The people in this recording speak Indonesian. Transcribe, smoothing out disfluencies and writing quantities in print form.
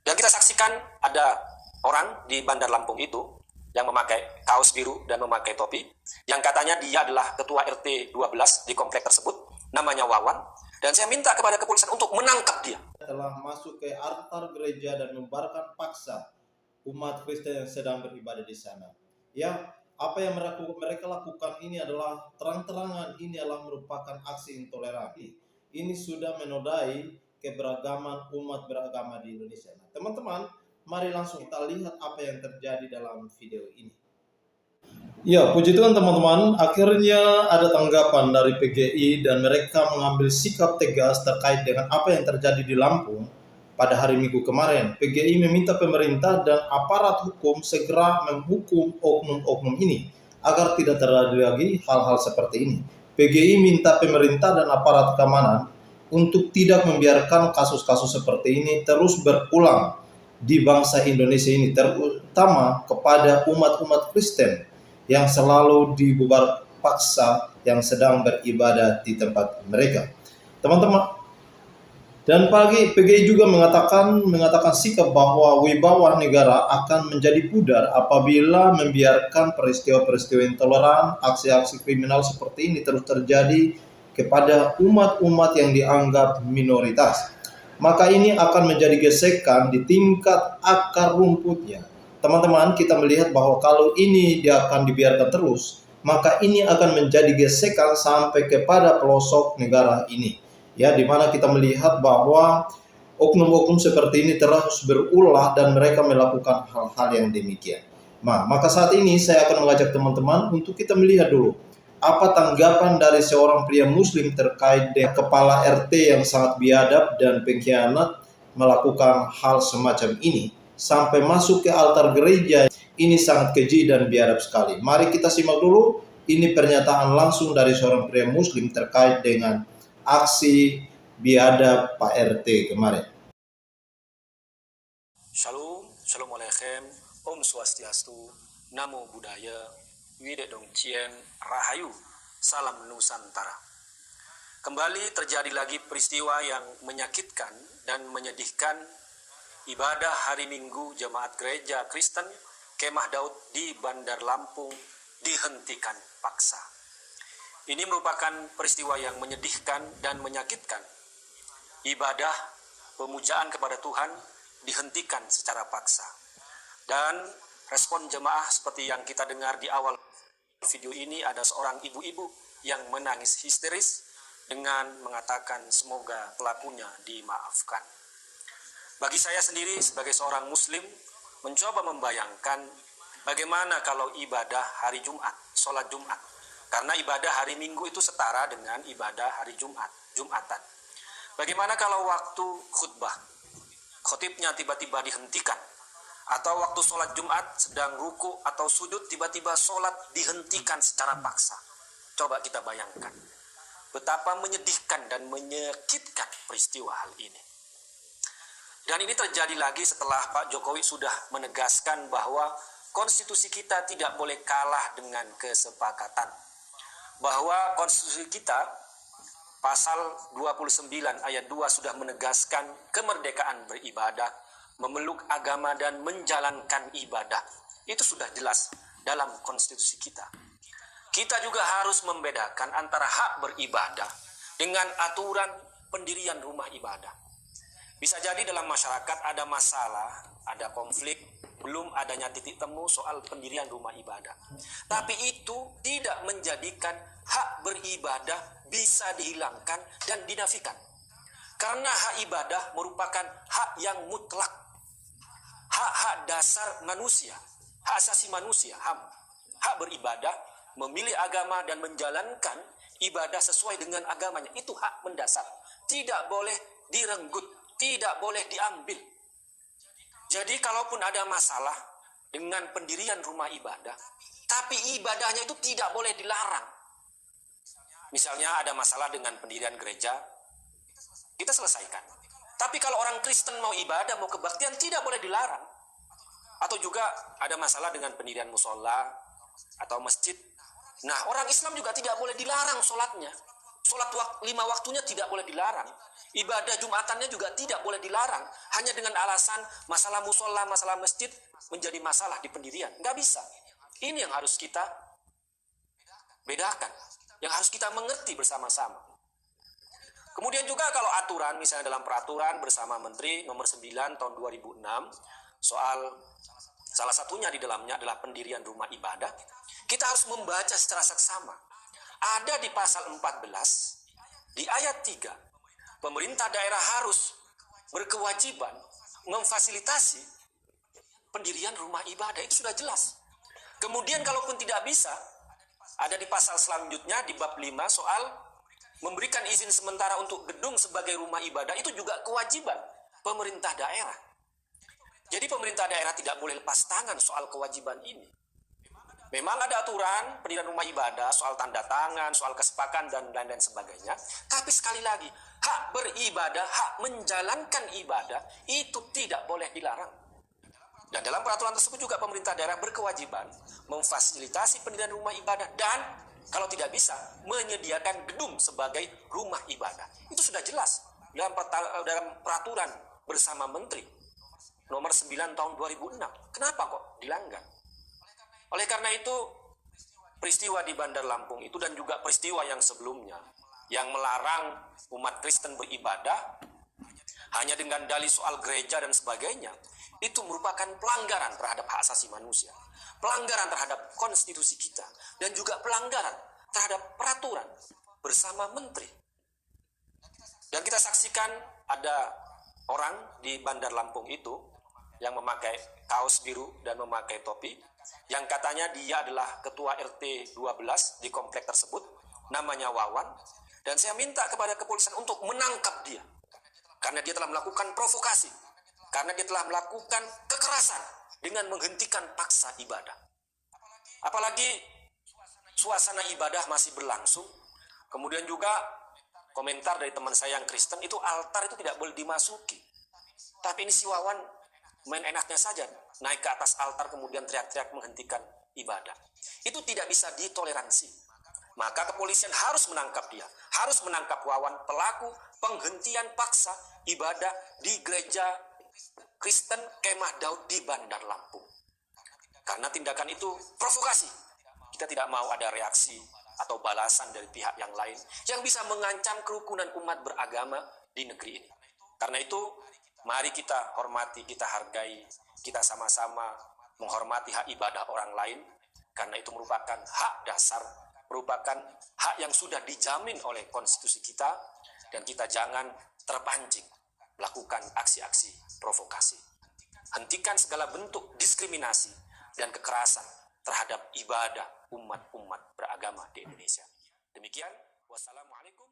Dan kita saksikan ada orang di Bandar Lampung itu yang memakai kaos biru dan memakai topi, yang katanya dia adalah ketua RT 12 di komplek tersebut, namanya Wawan. Dan saya minta kepada kepolisian untuk menangkap dia. Telah masuk ke altar gereja dan membarkan paksa umat Kristen yang sedang beribadah di sana. Ya, apa yang mereka lakukan ini adalah terang-terangan, ini adalah merupakan aksi intoleransi. Ini sudah menodai keberagaman umat beragama di Indonesia. Nah, teman-teman, mari langsung kita lihat apa yang terjadi dalam video ini. Ya, puji Tuhan teman-teman, akhirnya ada tanggapan dari PGI dan mereka mengambil sikap tegas terkait dengan apa yang terjadi di Lampung pada hari Minggu kemarin. PGI meminta pemerintah dan aparat hukum segera menghukum oknum-oknum ini agar tidak terjadi lagi hal-hal seperti ini. PGI minta pemerintah dan aparat keamanan untuk tidak membiarkan kasus-kasus seperti ini terus berulang di bangsa Indonesia ini, terutama kepada umat-umat Kristen yang selalu dibubar paksa yang sedang beribadah di tempat mereka. Teman-teman, dan PGI juga mengatakan sikap bahwa wibawa negara akan menjadi pudar apabila membiarkan peristiwa-peristiwa intoleran, aksi-aksi kriminal seperti ini terus terjadi kepada umat-umat yang dianggap minoritas. Maka ini akan menjadi gesekan di tingkat akar rumputnya. Teman-teman, kita melihat bahwa kalau ini dia akan dibiarkan terus, maka ini akan menjadi gesekan sampai kepada pelosok negara ini. Ya, di mana kita melihat bahwa oknum-oknum seperti ini terus berulah dan mereka melakukan hal-hal yang demikian. Nah, maka saat ini saya akan mengajak teman-teman untuk kita melihat dulu apa tanggapan dari seorang pria muslim terkait dengan kepala RT yang sangat biadab dan pengkhianat melakukan hal semacam ini sampai masuk ke altar gereja. Ini sangat keji dan biadab sekali. Mari kita simak dulu, ini pernyataan langsung dari seorang pria muslim terkait dengan aksi biadab Pak RT kemarin. Shalom, Shalom Aleichem, Om Swastiastu, Namo Buddhaya, Widedong Cien, Rahayu, Salam Nusantara. Kembali terjadi lagi peristiwa yang menyakitkan dan menyedihkan. Ibadah hari Minggu jemaat gereja Kristen Kemah Daud di Bandar Lampung dihentikan paksa. Ini merupakan peristiwa yang menyedihkan dan menyakitkan. Ibadah pemujaan kepada Tuhan dihentikan secara paksa. Dan respon jemaah seperti yang kita dengar di awal video ini, ada seorang ibu-ibu yang menangis histeris dengan mengatakan semoga pelakunya dimaafkan. Bagi saya sendiri sebagai seorang muslim, mencoba membayangkan bagaimana kalau ibadah hari Jumat, sholat Jumat. Karena ibadah hari Minggu itu setara dengan ibadah hari Jumat, Jumatan. Bagaimana kalau waktu khutbah, khotibnya tiba-tiba dihentikan. Atau waktu sholat Jumat sedang ruku atau sujud, tiba-tiba sholat dihentikan secara paksa. Coba kita bayangkan betapa menyedihkan dan menyakitkan peristiwa hal ini. Dan ini terjadi lagi setelah Pak Jokowi sudah menegaskan bahwa konstitusi kita tidak boleh kalah dengan kesepakatan. Bahwa konstitusi kita pasal 29 ayat 2 sudah menegaskan kemerdekaan beribadah, memeluk agama dan menjalankan ibadah. Itu sudah jelas dalam konstitusi kita. Kita juga harus membedakan antara hak beribadah dengan aturan pendirian rumah ibadah. Bisa jadi dalam masyarakat ada masalah, ada konflik, belum adanya titik temu soal pendirian rumah ibadah. Tapi itu tidak menjadikan hak beribadah bisa dihilangkan dan dinafikan. Karena hak ibadah merupakan hak yang mutlak. Hak-hak dasar manusia, hak asasi manusia, HAM. Hak beribadah, memilih agama dan menjalankan ibadah sesuai dengan agamanya. Itu hak mendasar. Tidak boleh direnggut. Tidak boleh diambil. Jadi kalaupun ada masalah dengan pendirian rumah ibadah, tapi ibadahnya itu tidak boleh dilarang. Misalnya ada masalah dengan pendirian gereja, kita selesaikan. Tapi kalau orang Kristen mau ibadah, mau kebaktian, tidak boleh dilarang. Atau juga ada masalah dengan pendirian musola atau masjid. Nah, orang Islam juga tidak boleh dilarang sholatnya. Sholat lima waktunya tidak boleh dilarang. Ibadah Jumatannya juga tidak boleh dilarang. Hanya dengan alasan masalah musola, masalah masjid menjadi masalah di pendirian. Nggak bisa. Ini yang harus kita bedakan. Yang harus kita mengerti bersama-sama. Kemudian juga kalau aturan, misalnya dalam peraturan bersama Menteri nomor 9 tahun 2006, soal salah satunya di dalamnya adalah pendirian rumah ibadah, kita harus membaca secara seksama. Ada di pasal 14, di ayat 3, pemerintah daerah harus berkewajiban memfasilitasi pendirian rumah ibadah. Itu sudah jelas. Kemudian kalaupun tidak bisa, ada di pasal selanjutnya di bab 5 soal memberikan izin sementara untuk gedung sebagai rumah ibadah. Itu juga kewajiban pemerintah daerah. Jadi pemerintah daerah tidak boleh lepas tangan soal kewajiban ini. Memang ada aturan pendirian rumah ibadah, soal tanda tangan, soal kesepakatan, dan lain-lain sebagainya. Tapi sekali lagi, hak beribadah, hak menjalankan ibadah, itu tidak boleh dilarang. Dan dalam peraturan tersebut juga pemerintah daerah berkewajiban memfasilitasi pendirian rumah ibadah dan kalau tidak bisa, menyediakan gedung sebagai rumah ibadah. Itu sudah jelas dalam peraturan bersama Menteri nomor 9 tahun 2006. Kenapa kok dilanggar? Oleh karena itu, peristiwa di Bandar Lampung itu dan juga peristiwa yang sebelumnya yang melarang umat Kristen beribadah hanya dengan dalih soal gereja dan sebagainya, itu merupakan pelanggaran terhadap hak asasi manusia, pelanggaran terhadap konstitusi kita, dan juga pelanggaran terhadap peraturan bersama Menteri. Dan kita saksikan ada orang di Bandar Lampung itu yang memakai kaos biru dan memakai topi, yang katanya dia adalah ketua RT 12 di komplek tersebut, namanya Wawan, dan saya minta kepada kepolisian untuk menangkap dia, karena dia telah melakukan provokasi, karena dia telah melakukan kekerasan dengan menghentikan paksa ibadah. Apalagi suasana ibadah masih berlangsung, kemudian juga komentar dari teman saya yang Kristen, itu altar itu tidak boleh dimasuki. Tapi ini si Wawan main enaknya saja, naik ke atas altar kemudian teriak-teriak menghentikan ibadah. Itu tidak bisa ditoleransi. Maka kepolisian harus menangkap dia, harus menangkap Wawan, pelaku penghentian paksa ibadah di gereja Kristen Kemah Daud di Bandar Lampung. Karena tindakan itu provokasi. Kita tidak mau ada reaksi atau balasan dari pihak yang lain yang bisa mengancam kerukunan umat beragama di negeri ini. Karena itu, mari kita hormati, kita hargai, kita sama-sama menghormati hak ibadah orang lain, karena itu merupakan hak dasar, merupakan hak yang sudah dijamin oleh konstitusi kita, dan kita jangan terpancing melakukan aksi-aksi provokasi. Hentikan segala bentuk diskriminasi dan kekerasan terhadap ibadah umat-umat beragama di Indonesia. Demikian, wassalamualaikum